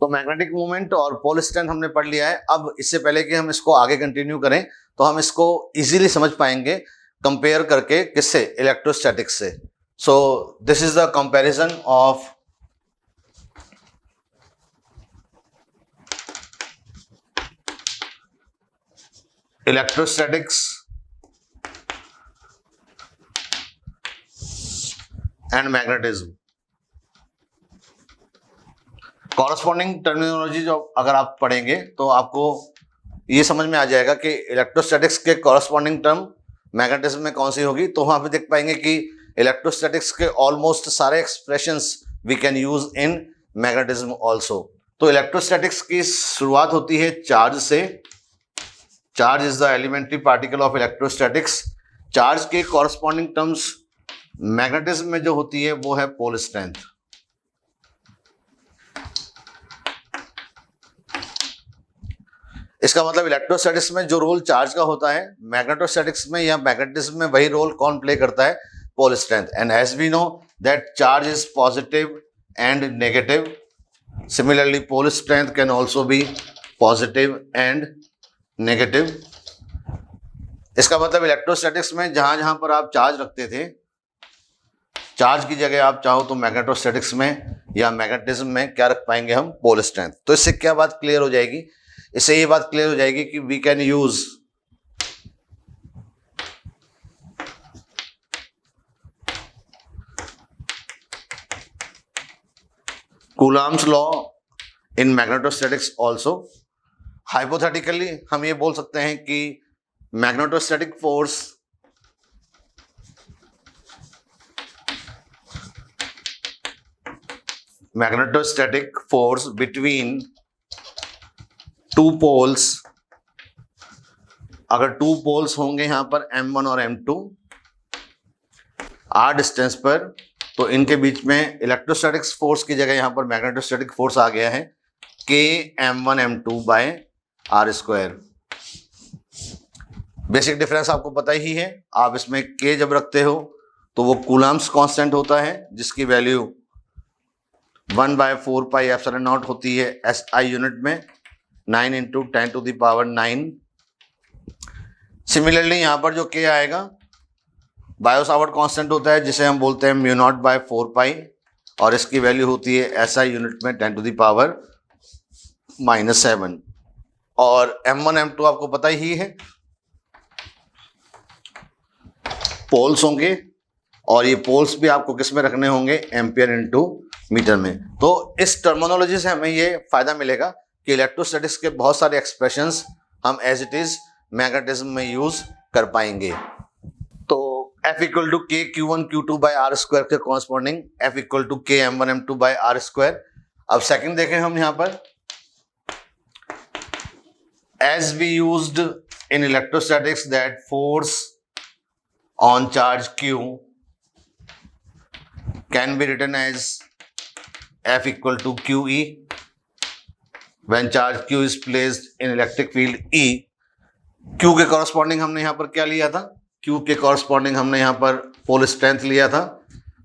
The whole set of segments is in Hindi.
तो मैग्नेटिक मोमेंट और पोल स्ट्रेंथ हमने पढ़ लिया है। अब इससे पहले कि हम इसको आगे कंटिन्यू करें तो हम इसको इजीली समझ पाएंगे कंपेयर करके, किससे, इलेक्ट्रोस्टैटिक्स से। सो this is the comparison of electrostatics and magnetism. Corresponding terminology जो अगर आप पढ़ेंगे तो आपको ये समझ में आ जाएगा कि इलेक्ट्रोस्टैटिक्स के कॉरस्पॉन्डिंग टर्म मैग्नेटिज्म में कौन सी होगी। तो वहां पे देख पाएंगे कि इलेक्ट्रोस्टैटिक्स के ऑलमोस्ट सारे expressions we can use in magnetism also. तो इलेक्ट्रोस्टैटिक्स की शुरुआत होती है चार्ज से। Charge is the elementary particle of electrostatics. Charge के कॉरस्पॉन्डिंग टर्म्स मैग्नेटिज्म में जो होती है वो है पोल स्ट्रेंथ। इसका मतलब इलेक्ट्रोस्टैटिक्स में जो रोल चार्ज का होता है, मैग्नेटोस्टैटिक्स में या मैग्नेटिज्म में वही रोल कौन प्ले करता है, pole strength. And as we know that charge is positive and negative, similarly pole strength can also be positive and negative. इसका मतलब इलेक्ट्रोस्टैटिक्स में जहां जहां पर आप चार्ज रखते थे, चार्ज की जगह आप चाहो तो मैग्नेटोस्टैटिक्स में या मैग्नेटिज्म में क्या रख पाएंगे हम, पोल स्ट्रेंथ। तो इससे क्या बात क्लियर हो जाएगी, इससे ये बात क्लियर हो जाएगी कि we can use coulomb's law in magnetostatics also. Hypothetically हम ये बोल सकते हैं कि magnetostatic force between two poles, अगर टू पोल्स होंगे यहां पर M1 और M2 r डिस्टेंस पर, तो इनके बीच में इलेक्ट्रोस्टैटिक्स फोर्स की जगह यहां पर मैग्नेटोस्टैटिक फोर्स आ गया है K M1 M2 by r square. Basic difference आपको पता ही है। आप इसमें K जब रखते हो तो वो कूलम्ब्स कांस्टेंट होता है जिसकी वैल्यू 1/4 पाई एप्सिलॉन नॉट होती है SI यूनिट में, 9 × 10⁹ सिमिलरली यहां पर जो K आएगा बायो सावर्ट कांस्टेंट होता है जिसे हम बोलते हैं μ0/4 पाई, और इसकी वैल्यू होती है SI यूनिट में 10⁻⁻7। और M1 M2 आपको पता ही है, पोल्स होंगे, और ये पोल्स भी आपको किस में रखने होंगे, एम्पियर इनटू मीटर में। तो इस टर्मिनोलॉजी से हमें ये फायदा मिलेगा कि इलेक्ट्रोस्टैटिक्स के बहुत सारे एक्सप्रेशंस हम एज इट इज मैग्नेटिज्म में यूज कर पाएंगे। तो F = K Q1 Q2 by R square के corresponding F = K M1 M2 by R square. अब सेकंड देखें हम यहां पर, as we used in electrostatics that force on charge Q can be written as F = QE when charge Q is placed in electric field E। Q के कॉरस्पॉन्डिंग हमने यहां पर क्या लिया था, Q के कॉरस्पॉन्डिंग हमने यहां पर पोल स्ट्रेंथ लिया था।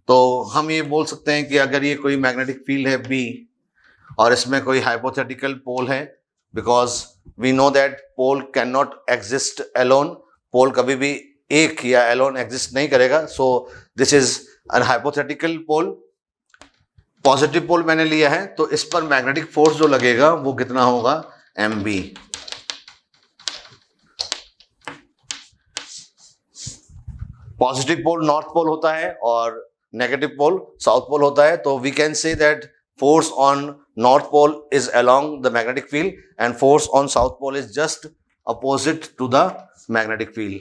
तो हम ये बोल सकते हैं कि अगर ये कोई मैग्नेटिक फील्ड है B और इसमें कोई हाइपोथेटिकल पोल है, because we know that pole can not exist alone, pole कभी भी एक या एलोन एग्जिस्ट नहीं करेगा। So this is an hypothetical pole. Positive pole मैंने लिया है तो इस पर मैग्नेटिक फोर्स जो लगेगा वो कितना होगा, MB। Positive pole north pole होता है और नेगेटिव पोल साउथ पोल होता है। तो we can say that force on north pole is along the magnetic field and force on south pole is just opposite to the magnetic field।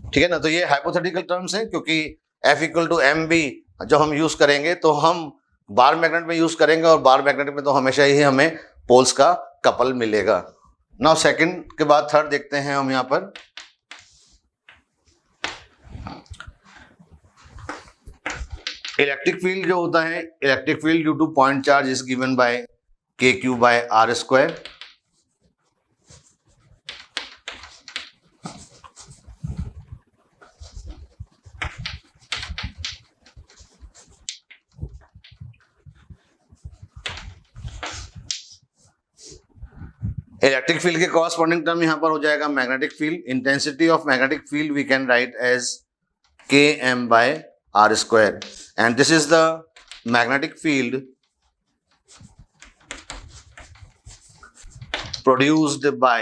ठीक है ना। तो ये हाइपोथेटिकल टर्म्स हैं, क्योंकि F = MB जो हम यूज करेंगे तो हम बार मैग्नेट में यूज करेंगे, और बार मैग्नेट में तो हमेशा ही हमें पोल्स का कपल मिलेगा। नाउ सेकंड के बाद थर्ड देखते हैं हम यहां पर। इलेक्ट्रिक फील्ड जो होता है, electric field due to point charge is given by KQ by R square. Electric field के कॉरस्पॉन्डिंग टर्म यहां पर हो जाएगा magnetic field. Intensity of magnetic field we can write as Km by r square, and this is the magnetic field produced by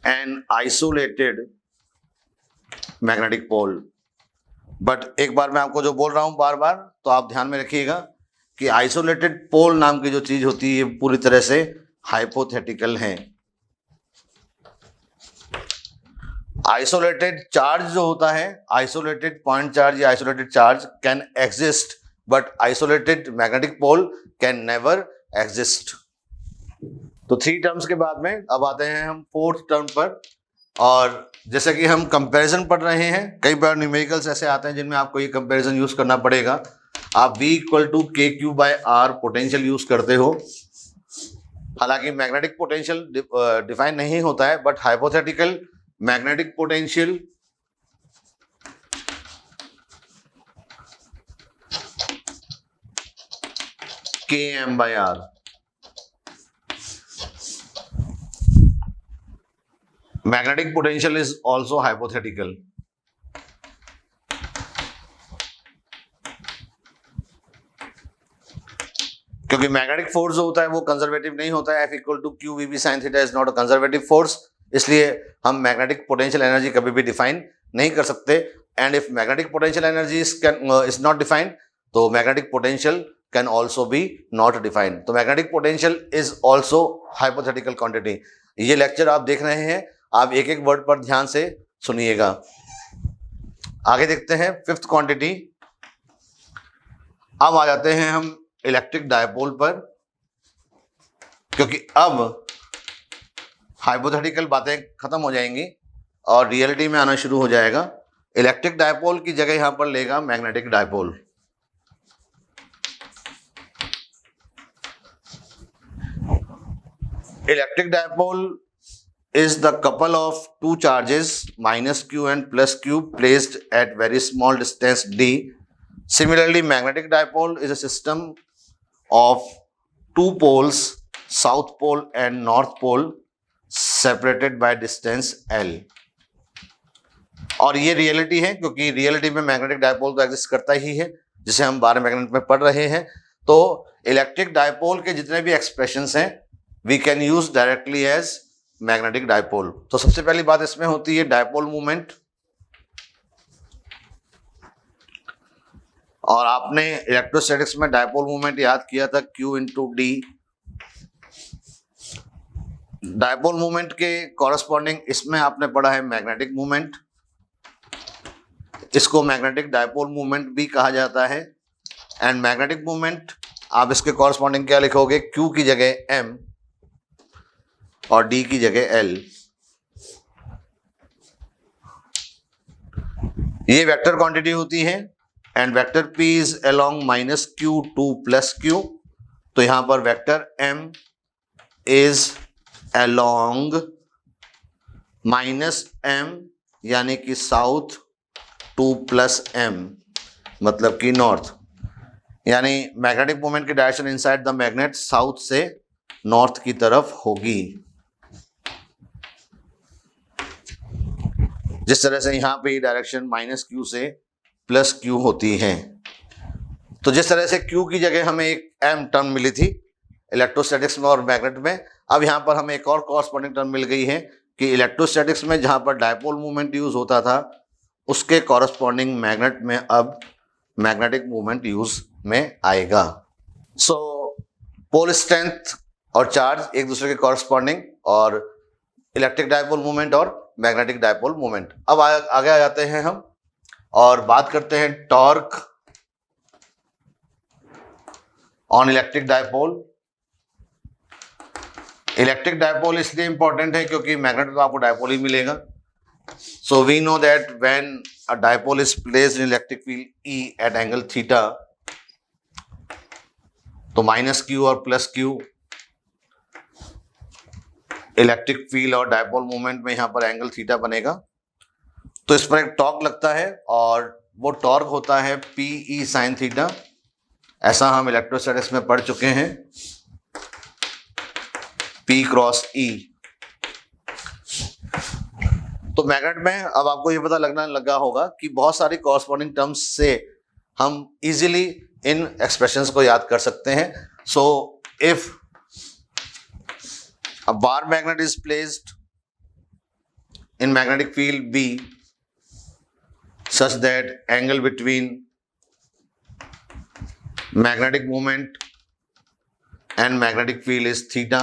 an isolated magnetic pole। But एक बार मैं आपको जो बोल रहा हूं बार बार, तो आप ध्यान में रखिएगा कि आइसोलेटेड पोल नाम की जो चीज होती है पूरी तरह से हाइपोथेटिकल है। आइसोलेटेड चार्ज जो होता है, आइसोलेटेड पॉइंट चार्ज या isolated charge can exist, but isolated magnetic pole can never exist. तो 3 टर्म्स के बाद में अब आते हैं हम 4th टर्म पर। और जैसे कि हम कंपैरिजन पढ़ रहे हैं, कई बार न्यूमेरिकल्स ऐसे आते हैं जिनमें आपको ये कंपैरिजन यूज करना पड़ेगा। आप V = KQ/R पोटेंशियल यूज करते हो। हालांकि मैग्नेटिक पोटेंशियल डिफाइन नहीं होता है, but hypothetical magnetic potential Km/R। Magnetic potential is also hypothetical. क्योंकि मैग्नेटिक फोर्स जो होता है वो कंजर्वेटिव नहीं होता है। F = QVB sin θ is not a conservative force, इसलिए हम मैग्नेटिक पोटेंशियल एनर्जी कभी भी डिफाइन नहीं कर सकते। And if magnetic potential energy is not defined, तो magnetic potential can also be not defined. तो magnetic potential is also hypothetical quantity. ये लेक्चर आप देख रहे हैं, आप एक एक वर्ड पर ध्यान से सुनिएगा। आगे देखते हैं 5th क्वांटिटी। अब आ जाते हैं हम इलेक्ट्रिक डायपोल पर, क्योंकि अब हाइपोथेटिकल बातें खत्म हो जाएंगी और रियलिटी में आना शुरू हो जाएगा। इलेक्ट्रिक डायपोल की जगह यहां पर लेगा magnetic dipole. Electric dipole is the couple of two charges -q and +q placed at very small distance d. Similarly, magnetic dipole is a system of 2 poles, south pole and north pole, separated by distance l. और ये रियलिटी है, क्योंकि रियलिटी में मैग्नेटिक डायपोल तो एग्जिस्ट करता ही है, जिसे हम 12 मैग्नेट में पढ़ रहे हैं। तो इलेक्ट्रिक डायपोल के जितने भी एक्सप्रेशंस हैं we can use directly as magnetic dipole. तो सबसे पहली बात इसमें होती है डायपोल मूवमेंट। और आपने इलेक्ट्रोस्टैटिक्स में डायपोल मूवमेंट याद किया था Q × D। डायपोल मूवमेंट के कॉरस्पॉन्डिंग इसमें आपने पढ़ा है मैग्नेटिक मूवमेंट। इसको मैग्नेटिक डायपोल मूवमेंट भी कहा जाता है। एंड मैग्नेटिक मूवमेंट आप इसके कॉरस्पॉन्डिंग क्या लिखोगे? Q की जगह M और D की जगह L। ये वेक्टर क्वांटिटी होती है। And vector P is along -q to +q। तो यहां पर vector M is along -m यानी कि साउथ टू +m, मतलब कि नॉर्थ। यानी मैग्नेटिक मोमेंट की direction inside the magnet south से नॉर्थ की तरफ होगी। जिस तरह से यहाँ पे डायरेक्शन -q से +q होती है। तो जिस तरह से q की जगह हमें एक m टर्म मिली थी इलेक्ट्रोस्टैटिक्स में और मैग्नेट में, अब यहाँ पर हमें एक और कॉरस्पॉन्डिंग टर्म मिल गई है कि इलेक्ट्रोस्टैटिक्स में जहाँ पर डायपोल मूवमेंट यूज होता था उसके कॉरस्पॉन्डिंग मैग्नेट में अब मैग्नेटिक मूवमेंट यूज में आएगा। सो पोल स्ट्रेंथ और चार्ज एक दूसरे के कॉरस्पॉन्डिंग, और इलेक्ट्रिक डायपोल मूवमेंट और मैग्नेटिक डायपोल मूवमेंट। अब आगे आ जाते हैं हम और बात करते हैं torque on electric dipole. Electric dipole इसलिए इंपॉर्टेंट है क्योंकि मैग्नेट में तो आपको डायपोल ही मिलेगा। So we know that when a dipole is placed in electric field E at angle theta, तो -q और +q इलेक्ट्रिक फील्ड और डायपोल मूवमेंट में यहां पर एंगल थीटा बनेगा। तो इस पर एक टॉर्क लगता है और वो टॉर्क होता है PE sin थीटा। ऐसा हम इलेक्ट्रोस्टैटिक्स में पढ़ चुके हैं, P क्रॉस E। तो मैग्नेट में अब आपको ये पता लगना लगा होगा कि बहुत सारी कॉरस्पॉन्डिंग टर्म्स से हम इजीली इन एक्सप्रेशंस को याद कर सकते हैं। So if a bar magnet is placed in magnetic field B such that angle between magnetic moment and magnetic field is theta,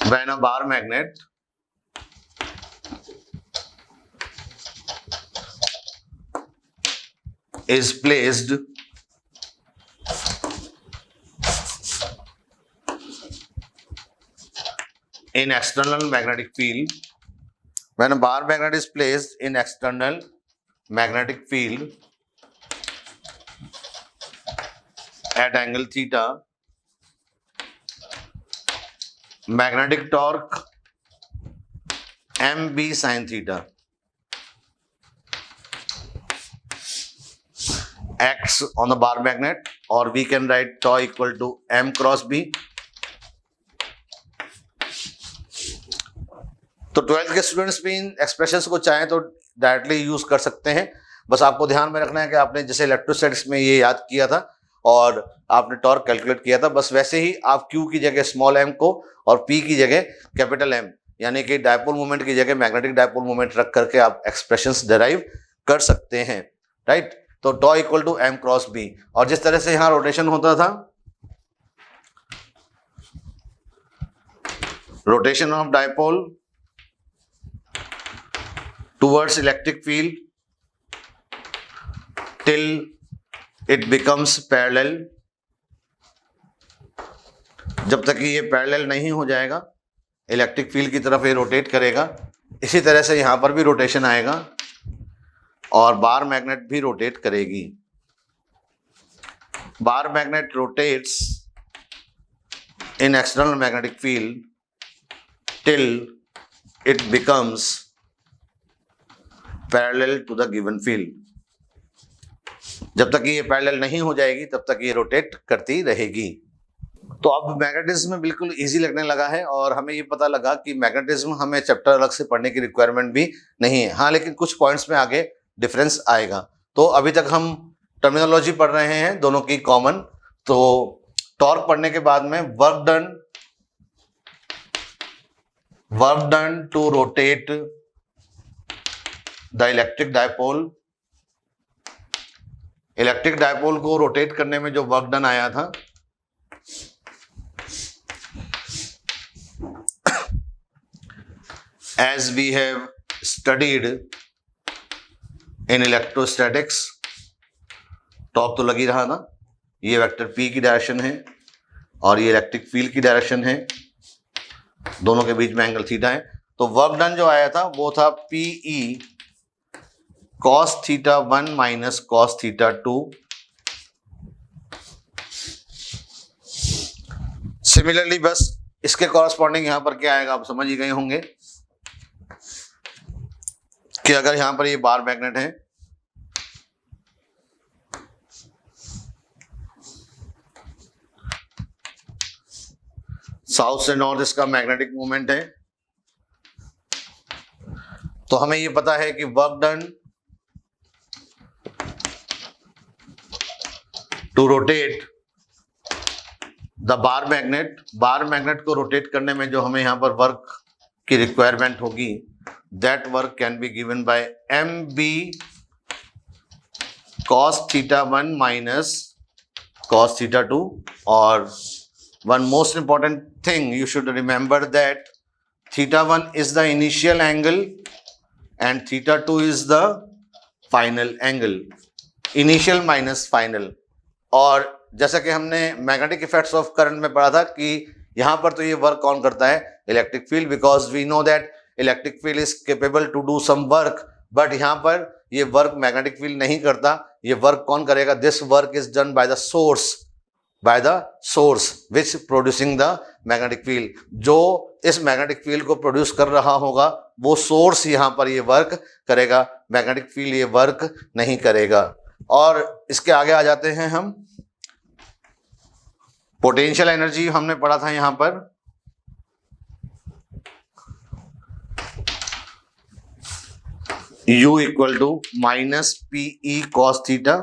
when a bar magnet is placed in external magnetic field, when a bar magnet is placed in external magnetic field at angle theta, magnetic torque mb sin theta acts on the bar magnet, or we can write tau equal to m cross b। तो 12th के स्टूडेंट्स भी इन एक्सप्रेशंस को चाहें तो डायरेक्टली यूज कर सकते हैं। बस आपको ध्यान में रखना है कि आपने जैसे इलेक्ट्रोस्टैटिक्स में ये याद किया था और आपने टॉर्क कैलकुलेट किया था, बस वैसे ही आप Q की जगह स्मॉल m को और P की जगह कैपिटल M यानी कि डायपोल मोमेंट की जगह मैग्नेटिक डायपोल मोमेंट रख करके आप एक्सप्रेशंस डिराइव कर सकते हैं, राइट। तो tau equal to m cross b, और जिस तरह से यहाँ रोटेशन होता था, rotation of dipole towards electric field till it becomes parallel, जब तक कि ये पैरेलल नहीं हो जाएगा इलेक्ट्रिक फील्ड की तरफ ये रोटेट करेगा। इसी तरह से यहां पर भी रोटेशन आएगा और बार मैग्नेट भी रोटेट करेगी। Bar magnet rotates in external magnetic field till it becomes parallel to the given field. जब तक ये पैरेलल नहीं हो जाएगी तब तक ये रोटेट करती रहेगी। तो अब मैग्नेटिज्म में बिल्कुल इजी लगने लगा है और हमें ये पता लगा कि मैग्नेटिज्म हमें चैप्टर अलग से पढ़ने की रिक्वायरमेंट भी नहीं है। हाँ, लेकिन कुछ पॉइंट्स में आगे डिफरेंस आएगा। तो अभी तक हम टर्मिनोलॉजी पढ़ रहे हैं दोनों की कॉमन। तो टॉर्क पढ़ने के बाद में work done to rotate the electric dipole को रोटेट करने में जो वर्क डन आया था, as we have studied in electrostatics, torque तो लगी रहा ना, ये वेक्टर P की डायरेक्शन है और ये इलेक्ट्रिक फील्ड की डायरेक्शन है, दोनों के बीच में एंगल थीटा है। तो वर्क डन जो आया था वो था PE cos theta 1 minus cos theta 2। Similarly बस इसके कॉरस्पॉन्डिंग यहां पर क्या आएगा आप समझ ही गए होंगे कि अगर यहां पर ये बार मैग्नेट है, साउथ से नॉर्थ इसका मैग्नेटिक मोमेंट है, तो हमें ये पता है कि work done to rotate the bar magnet को रोटेट करने में जो हमें यहां पर वर्क की रिक्वायरमेंट होगी, that work can be given by mb cos theta 1 minus cos theta 2। और one most important thing you should remember that theta 1 is the initial angle and theta 2 is the final angle, initial minus final. और जैसा कि हमने मैग्नेटिक इफेक्ट्स ऑफ करंट में पढ़ा था कि यहां पर तो ये वर्क कौन करता है, electric field, because we know that electric field is capable to do some work, but यहां पर ये वर्क मैग्नेटिक फील्ड नहीं करता। ये वर्क कौन करेगा, this work is done by the source which producing the magnetic field. जो इस मैग्नेटिक फील्ड को प्रोड्यूस कर रहा होगा वो सोर्स यहां पर ये वर्क करेगा, मैग्नेटिक फील्ड ये वर्क नहीं करेगा। और इसके आगे आ जाते हैं हम, पोटेंशियल एनर्जी हमने पढ़ा था यहां पर, U equal to minus PE cos theta.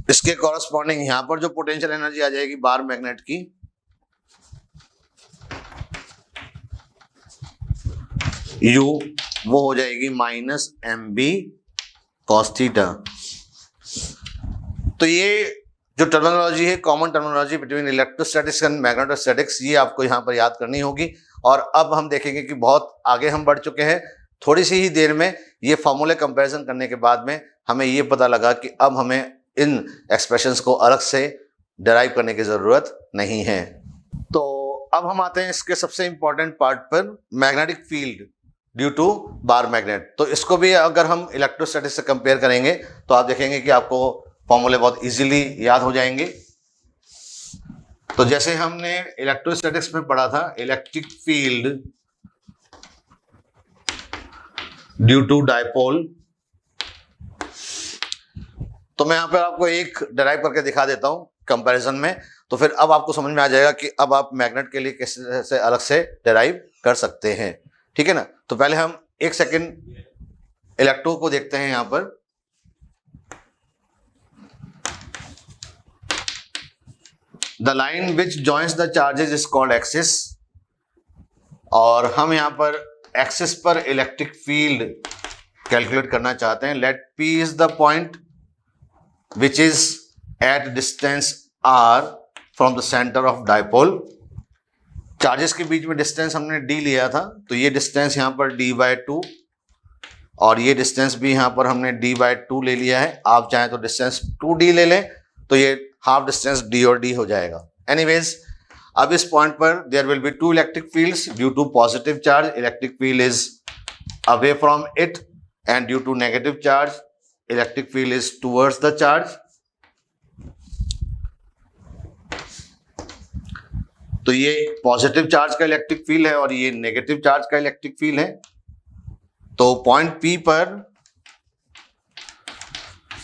इसके कॉरस्पॉन्डिंग यहां पर जो पोटेंशियल एनर्जी आ जाएगी बार मैग्नेट की, U वो हो जाएगी माइनस MB कॉस थीटा। तो ये जो टर्मिनोलॉजी है, common terminology between electrostatics and magnetostatics, ये आपको यहाँ पर याद करनी होगी। और अब हम देखेंगे कि बहुत आगे हम बढ़ चुके हैं। थोड़ी सी ही देर में ये फॉर्मूले कंपैरिजन करने के बाद में हमें ये पता लगा कि अब हमें इन एक्सप्रेशंस को अलग से डिराइव करने की जरूरत नहीं है। तो अब हम आते हैं इसके सबसे इंपॉर्टेंट पार्ट पर, magnetic field due to bar magnet. तो इसको भी अगर हम इलेक्ट्रोस्टैटिक्स से कंपेयर करेंगे तो आप देखेंगे कि आपको फॉर्मूले बहुत इजीली याद हो जाएंगे। तो जैसे हमने इलेक्ट्रोस्टैटिक्स में पढ़ा था, electric field due to dipole, तो मैं यहां पर आपको एक डिराइव करके दिखा देता हूं कंपैरिजन में, तो फिर अब आपको समझ में आ जाएगा कि अब आप मैग्नेट के लिए कैसे अलग से डिराइव कर सकते हैं। ठीक है ना। तो पहले हम एक सेकंड इलेक्ट्रो को देखते हैं यहां पर। The line which joins the charges is called axis, और हम यहां पर एक्सिस पर इलेक्ट्रिक फील्ड कैलकुलेट करना चाहते हैं। Let P is the point which is at distance R from the center of dipole. Charges के बीच में डिस्टेंस हमने d लिया था, तो ये डिस्टेंस यहां पर d/2, और ये डिस्टेंस भी यहां पर हमने d/2 ले लिया है। आप चाहें तो डिस्टेंस 2d ले लें, तो ये हाफ डिस्टेंस d और d हो जाएगा। एनीवेज, अब इस पॉइंट पर there will be two electric fields. Due to positive charge electric field is away from it, and due to negative charge electric field is towards the charge. तो ये पॉजिटिव चार्ज का इलेक्ट्रिक फील्ड है और ये नेगेटिव चार्ज का इलेक्ट्रिक फील्ड है। तो पॉइंट P पर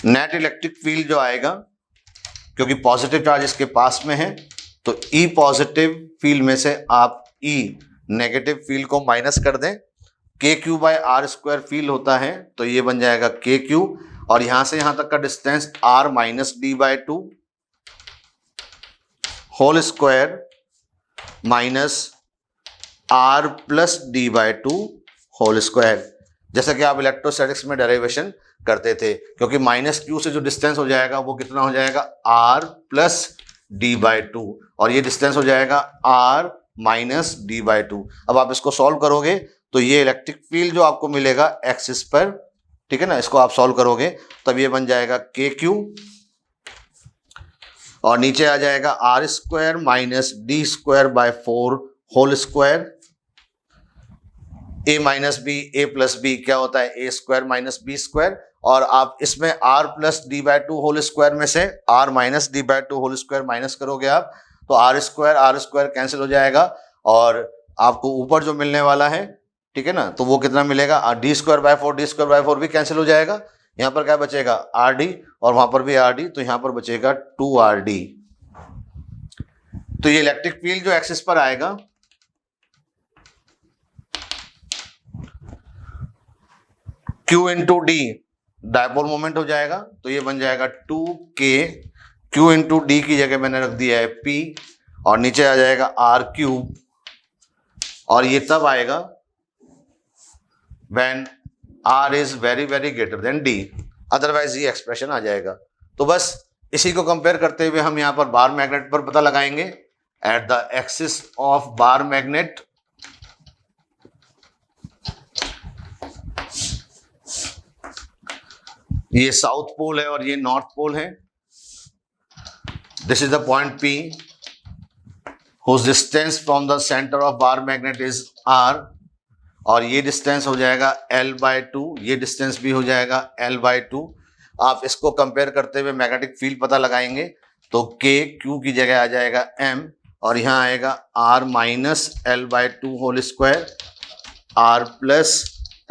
नेट इलेक्ट्रिक फील्ड जो आएगा, क्योंकि पॉजिटिव चार्ज इसके पास में है, तो E पॉजिटिव फील्ड में से आप E नेगेटिव फील्ड को माइनस कर दें। KQ/R² फील्ड होता है, तो ये बन जाएगा KQ, और यहां से यहां तक का distance R minus d/2 whole square minus R plus d/2 whole square, जैसा कि आप इलेक्ट्रोस्टैटिक्स में डेरिवेशन करते थे। क्योंकि माइनस Q से जो डिस्टेंस हो जाएगा वो कितना हो जाएगा, R प्लस d/2, और ये डिस्टेंस हो जाएगा R माइनस d/2। अब आप इसको सॉल्व करोगे तो ये इलेक्ट्रिक फील्ड जो आपको मिलेगा एक्सिस पर, ठीक है ना, इसको आप सॉल्व करोगे तब ये बन जाएगा KQ, और नीचे आ जाएगा R² minus d²/4 whole square. A minus B, A plus B क्या होता है, A² माइनस B², और आप इसमें R plus d/2 whole square में से R minus d/2 whole square minus करोगे आप, तो R² कैंसिल हो जाएगा, और आपको ऊपर जो मिलने वाला है, ठीक है ना, तो वो कितना मिलेगा, d²/4 भी कैंसिल हो जाएगा। यहां पर क्या बचेगा, RD, और वहां पर भी RD, तो यहां पर बचेगा 2RD। तो ये इलेक्ट्रिक फील्ड जो एक्सिस पर आएगा, Q into D dipole moment हो जाएगा, तो ये बन जाएगा 2K। Q इंटू D की जगह मैंने रख दिया है P, और नीचे आ जाएगा R3, और ये तब आएगा when R is very very greater than D, otherwise ये एक्सप्रेशन आ जाएगा। तो बस इसी को कंपेयर करते हुए हम यहां पर बार मैग्नेट पर पता लगाएंगे। At the axis of bar magnet, ये साउथ पोल है और ये नॉर्थ पोल है। This is the point P whose distance from the center of bar magnet is R, और ये डिस्टेंस हो जाएगा L/2, ये डिस्टेंस भी हो जाएगा L/2। आप इसको कंपेयर करते हुए मैग्नेटिक फील्ड पता लगाएंगे, तो K Q की जगह आ जाएगा M, और यहाँ आएगा R minus L/2 whole square, r plus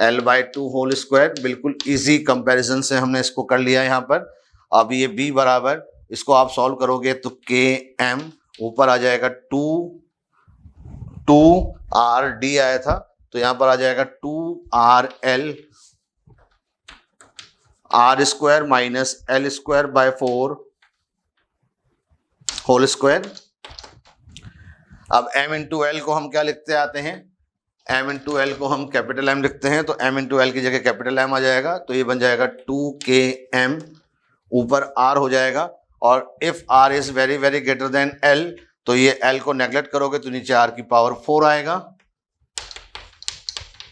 L/2 whole square. बिल्कुल इजी कंपैरिजन से हमने इसको कर लिया यहाँ पर। अब ये b बराबर, इसको आप सॉल्व करोगे तो km ऊपर आ जाएगा 2r/d आया था, तो यहाँ पर आ जाएगा 2rl r² minus L²/4 whole square. अब m इंटू एल को हम क्या लिखते आते हैं, m इंटू एल को हम कैपिटल M लिखते हैं, तो m इंटू एल की जगह कैपिटल M आ जाएगा, तो ये बन जाएगा 2km, ऊपर r हो जाएगा। और if r is very very greater than l, तो ये l को नेगलेक्ट करोगे तो नीचे r की पावर 4 आएगा,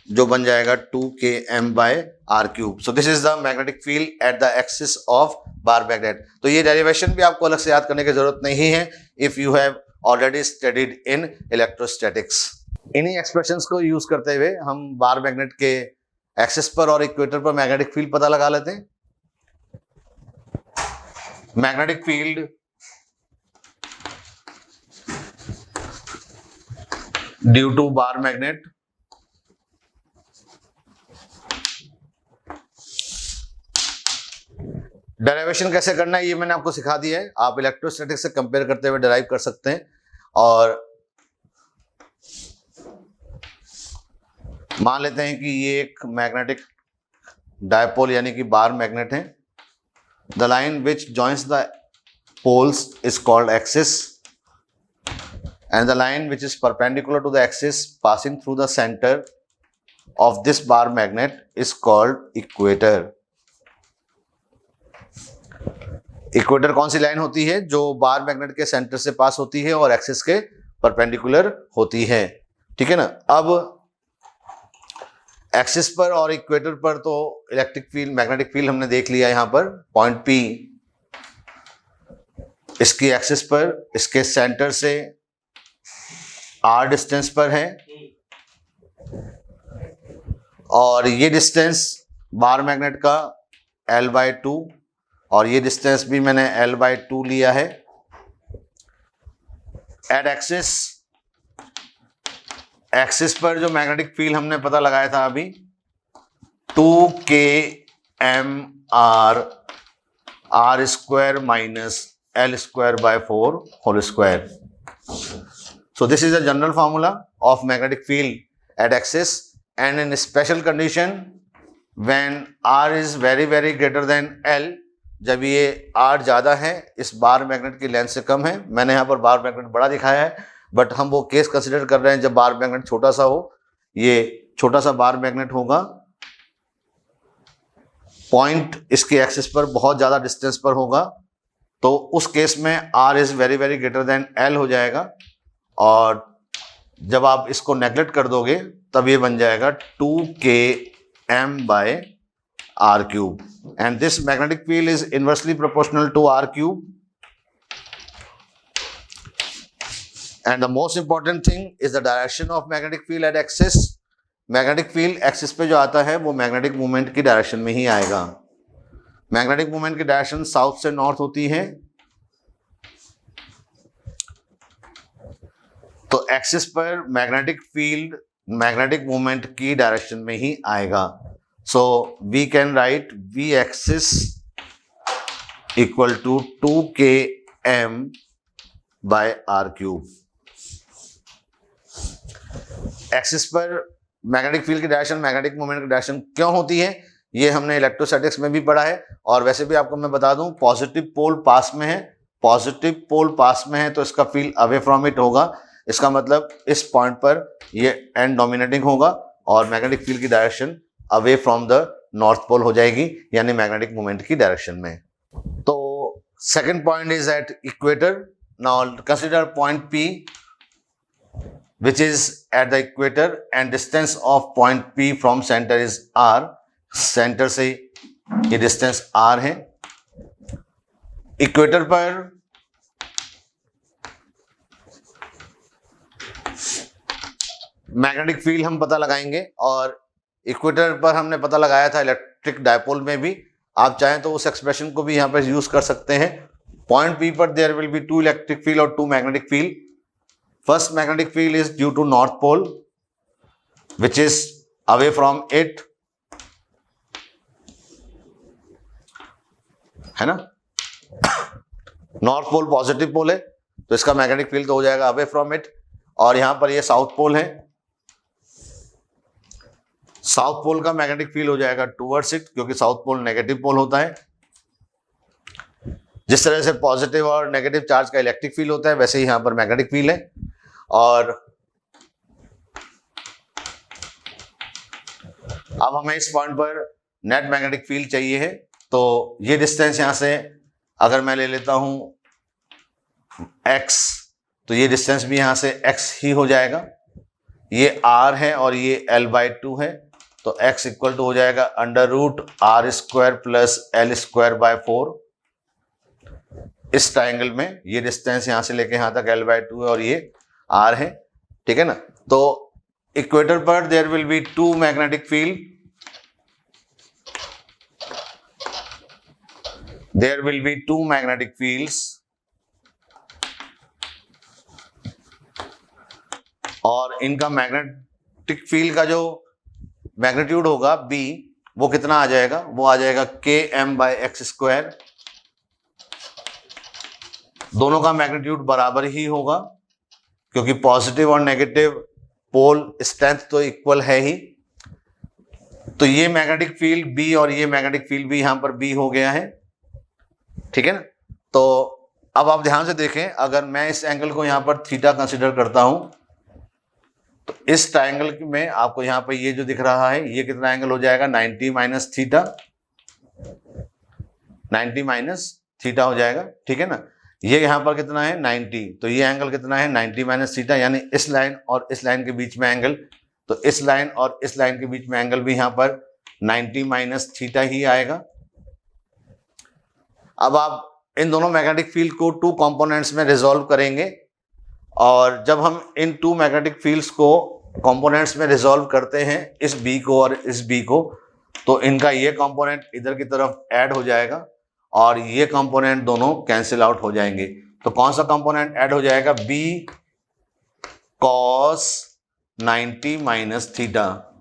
जो बन जाएगा 2km/r³। So this is the magnetic field at the axis of bar magnet. तो ये डेरिवेशन भी आपको अलग से याद करने की जरूरत नहीं है if you have already studied in electrostatics. इन्हीं एक्सप्रेशंस को यूज करते हुए हम बार मैग्नेट के एक्सिस पर और इक्वेटर पर मैग्नेटिक फील्ड पता लगा लेते हैं। Magnetic field due to bar magnet derivation कैसे करना है ये मैंने आपको सिखा दिया है। आप इलेक्ट्रोस्टैटिक्स से कंपेयर करते हुए डेराइव कर सकते हैं। और मान लेते हैं कि ये एक मैग्नेटिक डायपोल यानी कि बार मैग्नेट है। The line which joins the poles is called axis and the line which is perpendicular to the axis passing through the center of this bar magnet is called equator। Equator कौन सी लाइन होती है, जो बार मैग्नेट के सेंटर से पास होती है और एक्सिस के परपेंडिकुलर होती है, ठीक है ना। अब एक्सिस पर और इक्वेटर पर तो इलेक्ट्रिक फील्ड मैग्नेटिक फील्ड हमने देख लिया। यहां पर पॉइंट P इसकी एक्सिस पर इसके सेंटर से r डिस्टेंस पर है, और ये डिस्टेंस बार मैग्नेट का L/2 और ये डिस्टेंस भी मैंने L/2 लिया है। एट एक्सिस पर जो मैग्नेटिक फील्ड हमने पता लगाया था अभी 2kmr² minus L²/4 whole square. So this is a general formula of magnetic field at axis, and in special condition when r is very very greater than L, जब ये r ज़्यादा है, इस बार मैग्नेट की लेंथ से कम है। मैंने यहाँ पर बार मैग्नेट बड़ा दिखाया है, बट हम वो केस कंसिडर कर रहे हैं जब बार मैग्नेट छोटा सा हो। ये छोटा सा बार मैग्नेट होगा, पॉइंट इसके एक्सिस पर बहुत ज़्यादा डिस्टेंस पर होगा, तो उस केस में r is very very greater than L हो जाएगा। और जब आप इसको नेगलेक्ट कर दोगे तब ये बन जाएगा 2km/r³, and this magnetic field is inversely proportional to r³। And the most important thing is the direction of magnetic field at axis. Magnetic field axis पे जो आता है वो मैग्नेटिक मूवमेंट की डायरेक्शन में ही आएगा। मैग्नेटिक मूवमेंट की डायरेक्शन साउथ से नॉर्थ होती है, तो एक्सिस पर मैग्नेटिक फील्ड मैग्नेटिक मूवमेंट की डायरेक्शन में ही आएगा। So we can write v axis equal to 2km/r³। Axis पर मैग्नेटिक फील्ड की डायरेक्शन मैग्नेटिक मूवमेंट की डायरेक्शन क्यों होती है, ये हमने इलेक्ट्रोस्टैटिक्स में भी पढ़ा है। और वैसे भी आपको मैं बता दूं, पॉजिटिव पोल पास में है, पॉजिटिव पोल पास में है तो इसका फील्ड अवे फ्रॉम इट होगा। इसका मतलब इस पॉइंट पर ये एंड डोमिनेटिंग होगा और मैग्नेटिक फील्ड की direction away from the north pole हो जाएगी, यानी मैग्नेटिक मूवमेंट की डायरेक्शन में। तो second point is at equator. Now consider point P which is at the equator and distance of point P from center is r। Centre से ये डिस्टेंस r है। इक्वेटर पर मैग्नेटिक फील्ड हम पता लगाएंगे, और इक्वेटर पर हमने पता लगाया था इलेक्ट्रिक डायपोल में भी। आप चाहें तो उस एक्सप्रेशन को भी यहां पर यूज कर सकते हैं। पॉइंट P पर there will be 2 electric field और 2 magnetic field. First magnetic field is due to north pole which is away from it, है ना, नॉर्थ पोल पॉजिटिव पोल है तो इसका मैग्नेटिक फील्ड तो हो जाएगा अवे फ्रॉम इट, और यहां पर ये साउथ पोल है, साउथ पोल का मैग्नेटिक फील्ड हो जाएगा टुवर्ड्स इट, क्योंकि साउथ पोल नेगेटिव पोल होता है। जिस तरह से पॉजिटिव और नेगेटिव चार्ज का इलेक्ट्रिक फील्ड होता है वैसे ही यहां पर मैग्नेटिक फील्ड है। और अब हमें इस पॉइंट पर नेट मैग्नेटिक फील्ड चाहिए है, तो ये डिस्टेंस यहां से अगर मैं ले लेता हूं x, तो ये डिस्टेंस भी यहां से x ही हो जाएगा, ये r है और ये L/2 है, तो x इक्वल टू हो जाएगा √r² प्लस L²/4। इस ट्राइंगल में ये डिस्टेंस यहां से लेके यहां तक L/2 है और ये r है, ठीक है ना। तो इक्वेटर पर there will be two magnetic field, there will be two magnetic fields, और इनका मैग्नेटिक फील्ड का जो मैग्नीट्यूड होगा B, वो कितना आ जाएगा, वो आ जाएगा km/x²। दोनों का मैग्नीट्यूड बराबर ही होगा क्योंकि पॉजिटिव और नेगेटिव पोल स्ट्रेंथ तो इक्वल है ही। तो ये मैग्नेटिक फील्ड B और ये मैग्नेटिक फील्ड भी यहां पर B हो गया है, ठीक है ना। तो अब आप ध्यान से देखें, अगर मैं इस एंगल को यहां पर थीटा कंसीडर करता हूं तो इस ट्रायंगल में आपको यहां पर ये जो दिख रहा है ये कितना एंगल हो जाएगा, 90 माइनस थीटा, 90 माइनस थीटा हो जाएगा, ठीक है ना। ये यहां पर कितना है 90, तो ये एंगल कितना है 90 माइनस थीटा, यानी इस लाइन और इस लाइन के बीच में एंगल, तो इस लाइन और इस लाइन के बीच में एंगल भी यहां पर 90 माइनस थीटा ही आएगा। अब आप इन दोनों मैग्नेटिक फील्ड को टू कंपोनेंट्स में रिजॉल्व करेंगे, और जब हम इन टू मैग्नेटिक फील्ड्स को कंपोनेंट्स में रिजॉल्व करते हैं, इस B को और इस B को, तो इनका ये कंपोनेंट इधर की तरफ ऐड हो जाएगा और ये कंपोनेंट दोनों कैंसिल आउट हो जाएंगे। तो कौन सा कंपोनेंट ऐड हो जाएगा, B cos 90 minus theta,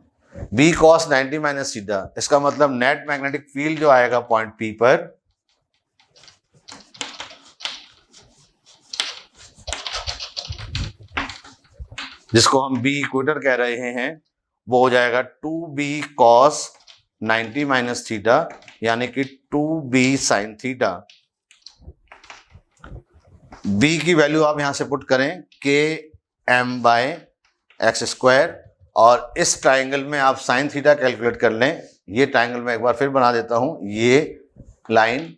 B cos 90 minus theta. इसका मतलब नेट मैग्नेटिक फील्ड जो आएगा पॉइंट P पर, जिसको हम B इक्वेटर कह रहे हैं, वो हो जाएगा 2B cos 90 माइनस थीटा, यानी कि 2B sin थीटा। B की वैल्यू आप यहां से पुट करें km/x², और इस ट्राइंगल में आप sin थीटा कैलकुलेट कर लें। ये ट्राइंगल में एक बार फिर बना देता हूं, ये लाइन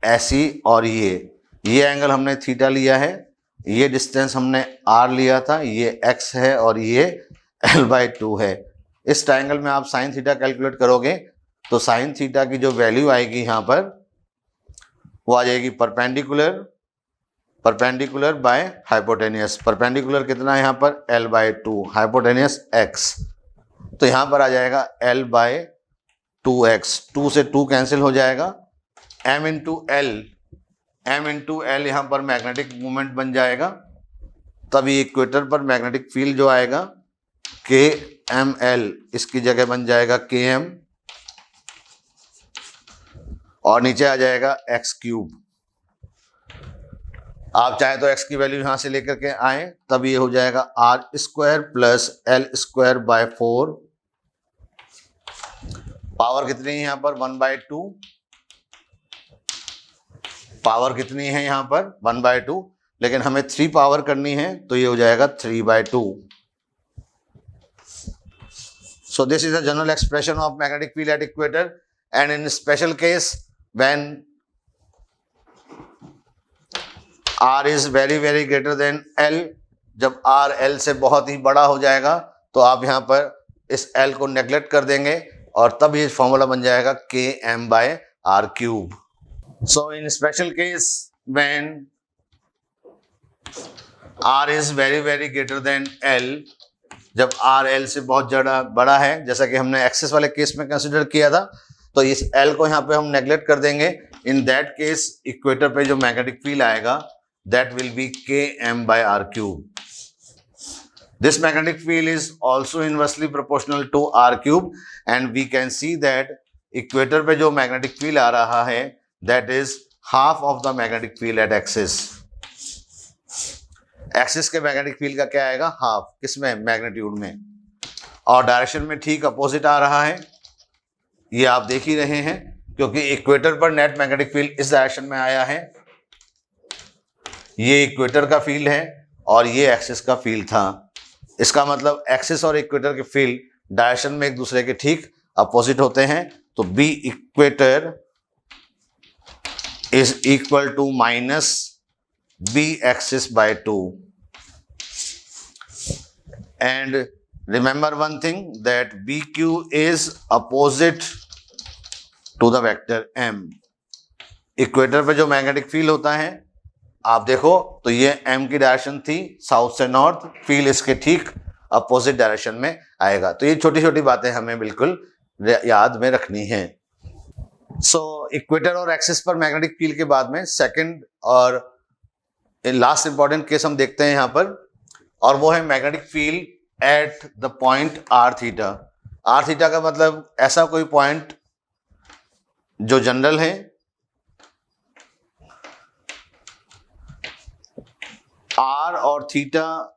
ऐसी और ये एंगल हमने थीटा लिया है, ये डिस्टेंस हमने r लिया था, ये x है और ये L/2 है। इस ट्राइंगल में आप साइन थीटा कैलकुलेट करोगे तो साइन थीटा की जो वैल्यू आएगी यहाँ पर वो आ जाएगी परपेंडिकुलर बाय हाइपोटेनियस। परपेंडिकुलर कितना है यहाँ पर L/2, हाइपोटेनियस x, तो यहाँ पर आ जाएगा L/2x, 2 से 2 कैंसिल हो जाएगा, m इंटू एल यहाँ पर मैग्नेटिक मोमेंट बन जाएगा, तभी इक्वेटर पर मैग्नेटिक फील्ड जो आएगा KML, इसकी जगह बन जाएगा KM, और नीचे आ जाएगा x³। आप चाहे तो x की वैल्यू यहां से लेकर के आए, तब ये हो जाएगा r² प्लस L²/4। पावर कितनी है यहाँ पर 1/2, पावर कितनी है यहाँ पर 1/2, लेकिन हमें 3 पावर करनी है तो ये हो जाएगा 3/2। So this is a general expression of magnetic field at equator, and in special case when R is very greater than L, जब R L से बहुत ही बड़ा हो जाएगा तो आप यहाँ पर इस L को नेग्लेक्ट कर देंगे और तब ये फॉर्मूला बन जाएगा km/r³। So in special case when R is very greater than L, जब R L से बहुत ज़्यादा बड़ा है, जैसा कि हमने एक्सेस वाले केस में कंसिडर किया था, तो इस L को यहाँ पे हम नेग्लेक्ट कर देंगे। इन दैट केस इक्वेटर पे जो मैग्नेटिक फील्ड आएगा that will be km/r³। This magnetic field is also inversely proportional to r cube and we can see that equator पे जो मैग्नेटिक फील्ड आ रहा है that is half of the magnetic field at axis. Axis के मैग्नेटिक फील्ड का क्या आएगा? हाफ. किसमें? मैग्नीट्यूड में. और डायरेक्शन में ठीक अपोजिट आ रहा है. ये आप देख ही रहे हैं क्योंकि इक्वेटर पर नेट मैग्नेटिक फील्ड इस डायरेक्शन में आया है. ये इक्वेटर का फील्ड है और ये एक्सिस का फील्ड था. इसका मतलब एक्सिस और इक्वेटर के फील्ड डायरेक्शन में एक दूसरे के ठीक अपोजिट होते हैं. तो B equator is equal to minus B axis by 2. And remember one thing that B Q is opposite to the vector M. Equator पे जो मैग्नेटिक फील्ड होता है आप देखो तो ये एम की डायरेक्शन थी साउथ से नॉर्थ. फील्ड इसके ठीक अपोजिट डायरेक्शन में आएगा. तो ये छोटी छोटी बातें हमें बिल्कुल याद में रखनी है. सो इक्वेटर और एक्सिस पर मैग्नेटिक फील्ड के बाद में सेकंड और लास्ट इंपॉर्टेंट केस हम देखते हैं यहां पर, और वो है magnetic field at the point R theta. R theta का मतलब ऐसा कोई पॉइंट जो जनरल है. आर और थीटा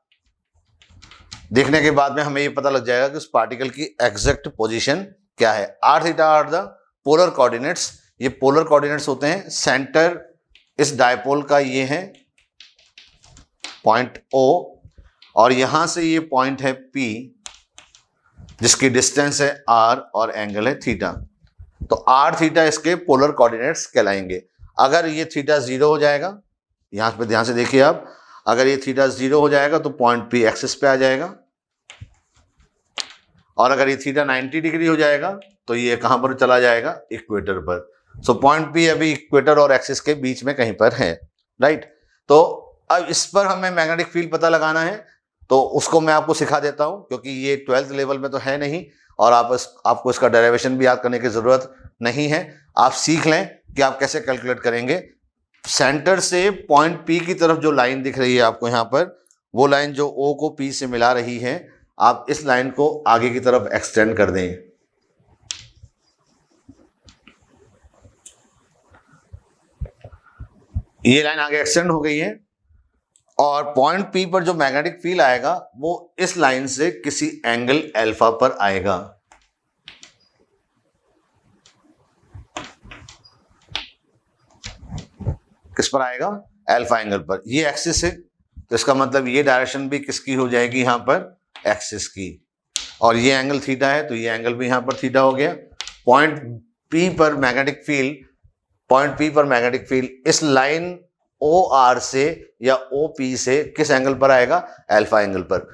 देखने के बाद में हमें ये पता लग जाएगा कि उस पार्टिकल की एग्जैक्ट पोजीशन क्या है. R theta are the polar coordinates. ये पोलर कोऑर्डिनेट्स होते हैं. सेंटर इस डायपोल का ये है पॉइंट O और यहां से ये पॉइंट है P जिसकी डिस्टेंस है R और एंगल है थीटा. तो आर थीटा इसके पोलर कोऑर्डिनेट्स कहलाएंगे. अगर ये थीटा 0 हो जाएगा, यहां पे ध्यान से देखिए आप, अगर ये थीटा 0 हो जाएगा तो पॉइंट P एक्सिस पे आ जाएगा. और अगर ये थीटा 90 डिग्री हो जाएगा तो ये कहां पर चला जाएगा? इक्वेटर पर. सो पॉइंट P अभी इक्वेटर और एक्सिस के बीच में कहीं पर है. राइट. तो अब इस पर हमें मैग्नेटिक फील्ड पता लगाना है तो उसको मैं आपको सिखा देता हूं क्योंकि ये 12th लेवल में तो है नहीं और आपको इसका डेरिवेशन भी याद करने की जरूरत नहीं है. आप सीख लें कि आप कैसे कैलकुलेट करेंगे. सेंटर से पॉइंट P की तरफ जो लाइन दिख रही है आपको यहाँ पर, वो लाइन जो O को P से मिला रही है, आप इस लाइन को आगे की तरफ एक्सटेंड कर दें. ये लाइन आगे एक्सटेंड हो गई है और पॉइंट P पर जो मैग्नेटिक फील्ड आएगा वो इस लाइन से किसी एंगल अल्फा पर आएगा. किस पर आएगा? अल्फा एंगल पर. ये एक्सिस है तो इसका मतलब ये डायरेक्शन भी किसकी हो जाएगी? यहां पर एक्सिस की. और ये एंगल थीटा है तो ये एंगल भी यहां पर थीटा हो गया. पॉइंट P पर मैग्नेटिक फील्ड इस लाइन OR से या OP से किस एंगल पर आएगा? अल्फा एंगल पर.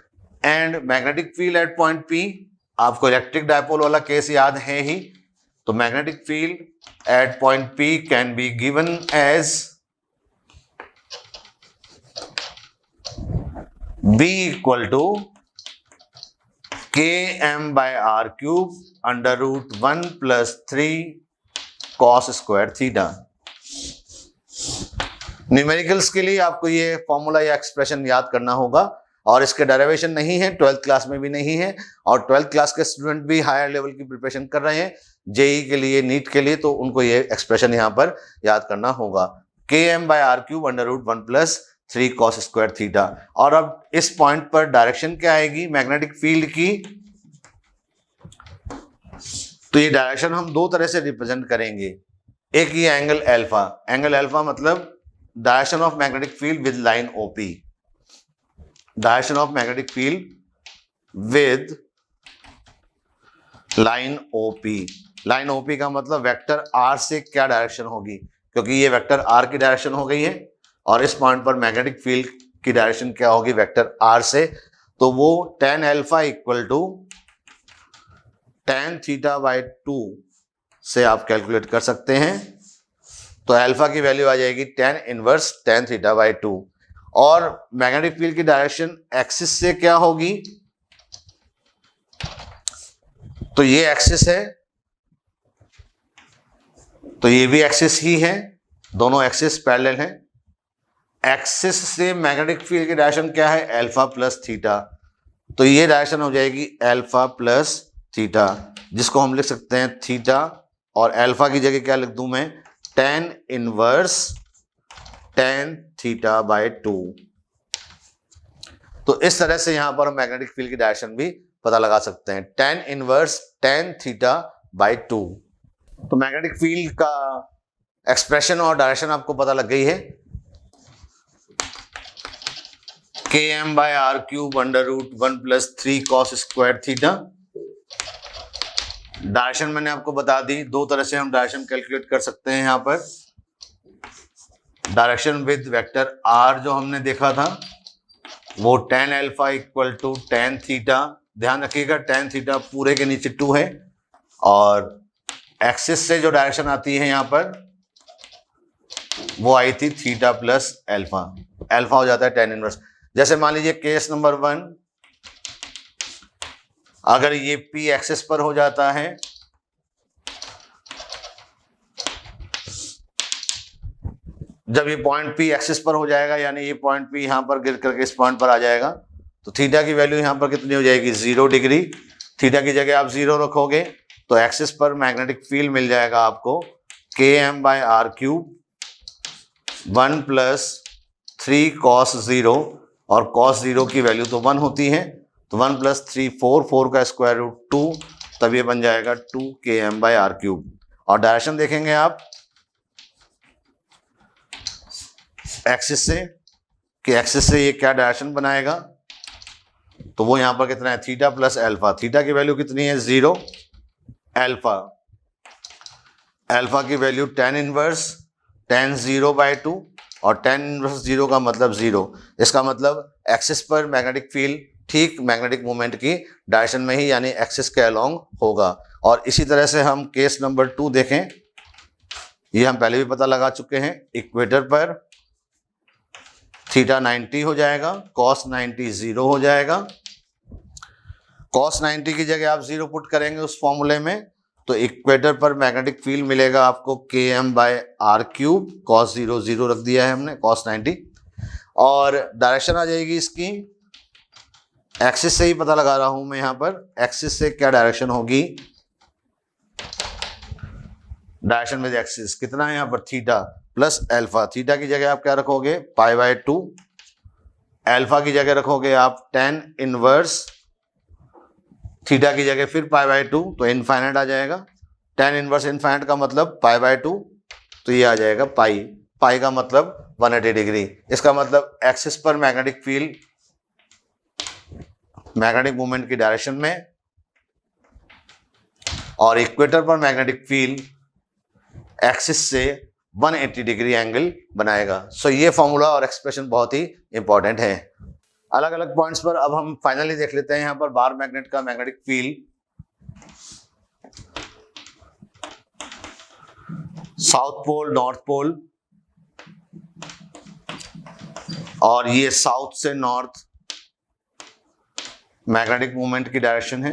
And magnetic field at point P, आपको इलेक्ट्रिक डायपोल वाला केस याद है ही. तो magnetic field at point P can be given as B equal to KM by R cube under root 1 + 3 cos square theta. Numericals के लिए आपको ये फॉर्मूला या एक्सप्रेशन याद करना होगा और इसके डेरिवेशन नहीं है, 12th क्लास में भी नहीं है. और 12th क्लास के स्टूडेंट भी हायर लेवल की प्रिपरेशन कर रहे हैं जेई के लिए, नीट के लिए, तो उनको ये एक्सप्रेशन यहाँ पर याद करना होगा. KM by R cube under root 1 + 3 cos square theta. और अब इस पॉइंट पर डायरेक्शन क्या आएगी मैग्नेटिक फील्ड की? तो ये डायरेक्शन हम दो तरह से रिप्रेजेंट करेंगे. एक ये एंगल अल्फा. एंगल अल्फा मतलब direction of magnetic field with line OP. Direction of magnetic field with line OP. Line OP का मतलब वेक्टर R से क्या डायरेक्शन होगी, क्योंकि ये वेक्टर R की डायरेक्शन हो गई है और इस पॉइंट पर मैग्नेटिक फील्ड की डायरेक्शन क्या होगी? वेक्टर R से. तो वो tan alpha equal to tan theta by 2 से आप कैलकुलेट कर सकते हैं. तो अल्फा की वैल्यू आ जाएगी tan inverse tan theta by 2. और मैग्नेटिक फील्ड की डायरेक्शन एक्सिस से क्या होगी? तो ये एक्सिस है तो ये भी एक्सिस ही है, दोनों एक्सिस पैरेलल हैं. एक्सिस से मैग्नेटिक फील्ड की डायरेक्शन क्या है? Alpha plus theta. तो ये डायरेक्शन हो जाएगी अल्फा प्लस थीटा, जिसको हम लिख सकते हैं थीटा, और अल्फा की जगह क्या लिख दूं मैं, tan inverse tan theta by 2। तो इस तरह से यहां पर हम मैग्नेटिक फील्ड की डायरेक्शन भी पता लगा सकते हैं, tan inverse tan theta by 2। तो मैग्नेटिक फील्ड का एक्सप्रेशन और डायरेक्शन आपको पता लग गई है। km by R cube under root 1 plus 3 cos square theta. Direction मैंने आपको बता दी, दो तरह से हम डायरेक्शन कैलकुलेट कर सकते हैं। यहां पर डायरेक्शन विद वेक्टर r जो हमने देखा था वो tan alpha equal to tan theta. ध्यान रखिएगा tan थीटा पूरे के नीचे 2 है, और एक्सिस से जो डायरेक्शन आती है यहां पर वो आई थी थीटा प्लस अल्फा। अल्फा हो जाता है tan इनवर्स। जैसे मान लीजिए केस नंबर 1, अगर ये p एक्सिस पर हो जाता है, जब ये पॉइंट p एक्सिस पर हो जाएगा, यानी ये पॉइंट p यहां पर गिर करके इस पॉइंट पर आ जाएगा, तो थीटा की वैल्यू यहां पर कितनी हो जाएगी, 0 डिग्री। थीटा की जगह आप 0 रखोगे तो एक्सिस पर मैग्नेटिक फील्ड मिल जाएगा आपको km by R cube 1 plus 3 cos 0, और कॉस 0 की वैल्यू तो 1 होती है, तो 1 प्लस 3 4 का स्क्वायर रूट 2, तब ये बन जाएगा 2 km बाय आर क्यूब। और डायरेक्शन देखेंगे आप एक्सिस से, कि एक्सिस से ये क्या डायरेक्शन बनाएगा, तो वो यहां पर कितना है, थीटा प्लस अल्फा। थीटा की वैल्यू कितनी है, 0। अल्फा की value tan inverse tan 0 by 2, और tan इनवर्स 0 का मतलब 0। इसका मतलब एक्सिस पर मैग्नेटिक फील्ड ठीक मैग्नेटिक मोमेंट की डायरेक्शन में ही, यानी एक्सिस के अलोंग होगा। और इसी तरह से हम केस नंबर 2 देखें, ये हम पहले भी पता लगा चुके हैं। इक्वेटर पर थीटा 90 हो जाएगा, कॉस 90 0 हो जाएगा। कॉस 90 की जगह आप 0 पुट करेंगे उस फॉर्मूले में, तो इक्वेटर पर मैग्नेटिक फील्ड मिलेगा आपको km by R cube, cos 0 0 रख दिया है हमने, कॉस 90। और डायरेक्शन आ जाएगी इसकी, एक्सिस से ही पता लगा रहा हूं मैं यहां पर, एक्सिस से क्या डायरेक्शन होगी, डायरेक्शन में एक्सिस कितना है यहां पर, थीटा प्लस अल्फा। थीटा की जगह आप क्या रखोगे, पाई बाय 2। अल्फा की जगह रखोगे आप tan इनवर्स, थीटा की जगह फिर पाई बाय 2, तो इनफाइनाइट आ जाएगा। tan इनवर्स इनफाइनाइट का मतलब पाई बाय 2, तो ये आ जाएगा पाई। पाई का मतलब 180 डिग्री। इसका मतलब एक्सिस पर मैग्नेटिक फील्ड मैग्नेटिक मूवमेंट की डायरेक्शन में, और इक्वेटर पर मैग्नेटिक फील्ड एक्सिस से 180 डिग्री एंगल बनाएगा। सो ये फॉर्मूला और एक्सप्रेशन बहुत ही इंपॉर्टेंट है। अलग अलग पॉइंट्स पर अब हम फाइनली देख लेते हैं यहां पर बार मैग्नेट का magnetic field. South pole, north pole, और ये साउथ से नॉर्थ मैग्नेटिक मूवमेंट की डायरेक्शन है।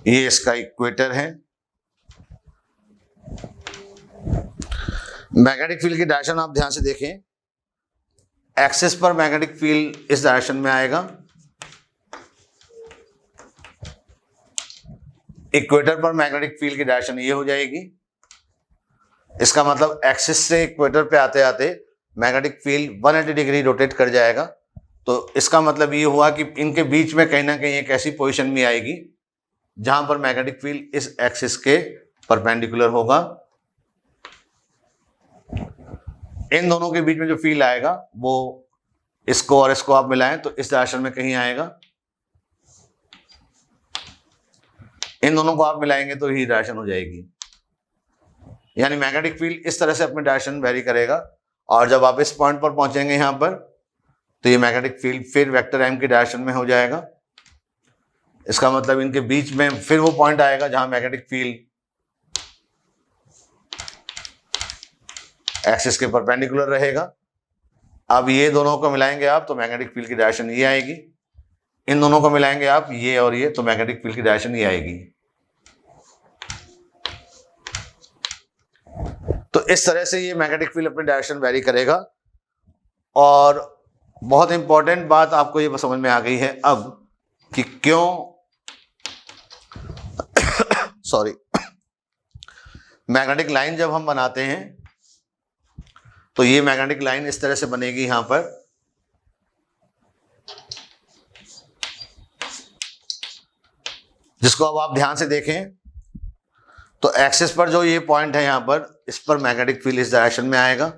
ये इसका इक्वेटर है। मैग्नेटिक फील्ड की डायरेक्शन आप ध्यान से देखें, एक्सिस पर मैग्नेटिक फील्ड इस डायरेक्शन में आएगा, इक्वेटर पर मैग्नेटिक फील्ड की डायरेक्शन ये हो जाएगी। इसका मतलब एक्सिस से इक्वेटर पे आते आते मैग्नेटिक फील्ड 180 डिग्री रोटेट कर जाएगा। तो इसका मतलब ये हुआ कि इनके बीच में कहीं ना कहीं एक ऐसी पोजीशन में आएगी जहां पर मैग्नेटिक फील्ड इस एक्सिस के परपेंडिकुलर होगा। इन दोनों के बीच में जो फील्ड आएगा वो इसको और इसको आप मिलाएं तो इस डायरेक्शन में कहीं आएगा। इन दोनों को आप मिलाएंगे तो ही डायरेक्शन हो जाएगी। यानी मैग्नेटिक फील्ड इस तरह से अपनी डायरेक्शन वेरी करेगा, और जब आप इस पॉइंट पर पहुंचेंगे यहां पर, तो ये मैग्नेटिक फील्ड फिर वेक्टर एम की डायरेक्शन में हो जाएगा। इसका मतलब इनके बीच में फिर वो पॉइंट आएगा जहां मैग्नेटिक फील्ड एक्सिस के परपेंडिकुलर रहेगा। अब ये दोनों को मिलाएंगे आप तो मैग्नेटिक फील्ड की डायरेक्शन ये आएगी। इन दोनों को मिलाएंगे आप, ये और ये, तो मैग्नेटिक फील्ड की डायरेक्शन ये आएगी। तो इस तरह से ये मैग्नेटिक फील्ड अपनी डायरेक्शन वेरी करेगा। और बहुत इंपॉर्टेंट बात आपको ये समझ में आ गई है अब कि क्यों सॉरी मैग्नेटिक लाइन जब हम बनाते हैं तो ये मैग्नेटिक लाइन इस तरह से बनेगी यहां पर, जिसको अब आप ध्यान से देखें तो एक्सिस पर जो ये पॉइंट है यहां पर, इस पर मैग्नेटिक फील्ड इस डायरेक्शन में आएगा,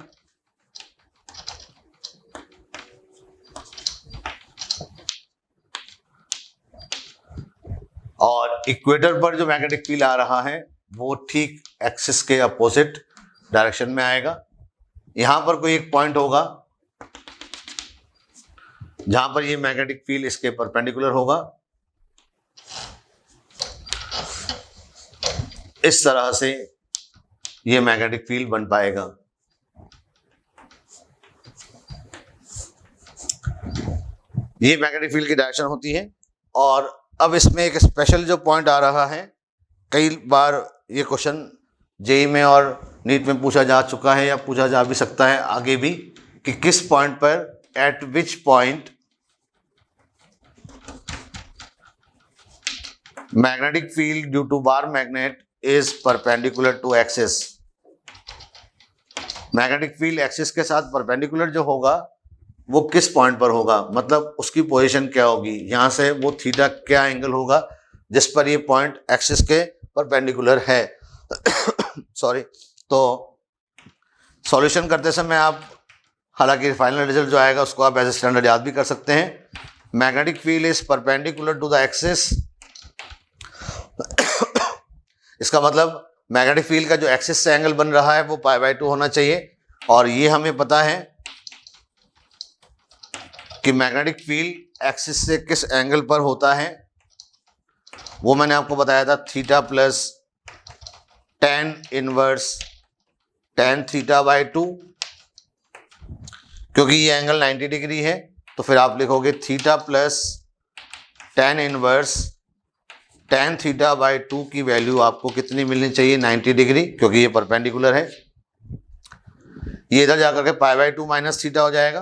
और इक्वेटर पर जो मैग्नेटिक फील्ड आ रहा है वो ठीक एक्सिस के अपोजिट डायरेक्शन में आएगा। यहां पर कोई एक पॉइंट होगा जहां पर ये मैग्नेटिक फील्ड इसके परपेंडिकुलर होगा, इस तरह से ये मैग्नेटिक फील्ड बन पाएगा। ये मैग्नेटिक फील्ड की डायरेक्शन होती है। और अब इसमें एक स्पेशल जो पॉइंट आ रहा है, कई बार ये क्वेश्चन जेईई में और नीट में पूछा जा चुका है या पूछा जा भी सकता है आगे भी, कि किस पॉइंट पर, at which point magnetic field due to bar magnet is perpendicular to axis. Magnetic field axis के साथ परपेंडिकुलर जो होगा वो किस पॉइंट पर होगा, मतलब उसकी पोजीशन क्या होगी, यहां से वो थीटा क्या एंगल होगा जिस पर ये पॉइंट एक्सिस के परपेंडिकुलर है। सॉरी। तो सॉल्यूशन करते समय आप, हालांकि फाइनल रिजल्ट जो आएगा उसको आप एज स्टैंडर्ड याद भी कर सकते हैं। Magnetic field is perpendicular to the axis. इसका मतलब मैग्नेटिक फील्ड का जो एक्सिस से एंगल बन रहा है वो π/2 होना चाहिए, और ये हमें पता है कि मैग्नेटिक फील्ड एक्सिस से किस एंगल पर होता है, वो मैंने आपको बताया था, theta plus tan inverse tan θ/2। क्योंकि ये एंगल 90 डिग्री है तो फिर आप लिखोगे theta plus tan inverse tan θ/2 की वैल्यू आपको कितनी मिलनी चाहिए, 90 डिग्री, क्योंकि ये परपेंडिकुलर है। ये इधर जाकर के π/2 माइनस थीटा हो जाएगा,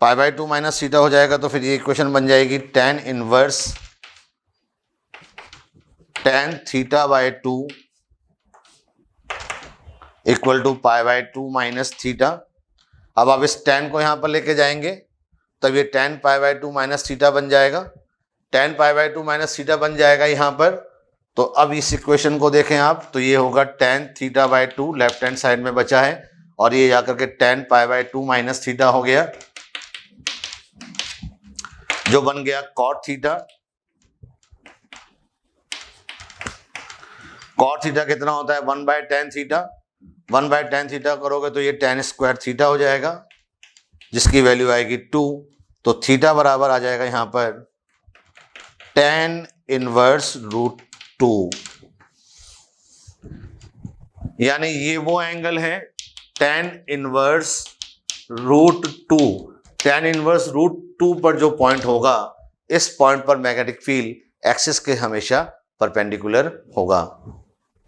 π/2 माइनस थीटा हो जाएगा, तो फिर ये इक्वेशन बन जाएगी tan inverse tan θ/2 equal to π/2 minus theta. अब आप इस tan को यहां पर लेके जाएंगे तब ये tan π/2 माइनस थीटा बन जाएगा, tan π/2 माइनस थीटा बन जाएगा यहां पर। तो अब इस इक्वेशन को देखें आप, तो ये होगा tan θ/2 लेफ्ट हैंड साइड में बचा है, और ये जाकर के tan π/2 माइनस थीटा हो गया, जो बन गया cot थीटा। cot थीटा कितना होता है, 1/tan थीटा। 1/tan थीटा करोगे तो ये tan स्क्वायर थीटा हो जाएगा, जिसकी वैल्यू आएगी 2। तो थीटा बराबर आ जाएगा यहां पर tan इनवर्स √2, यानी ये वो एंगल है tan इनवर्स √2। tan इनवर्स √2 पर जो पॉइंट होगा, इस पॉइंट पर मैग्नेटिक फील्ड एक्सिस के हमेशा परपेंडिकुलर होगा।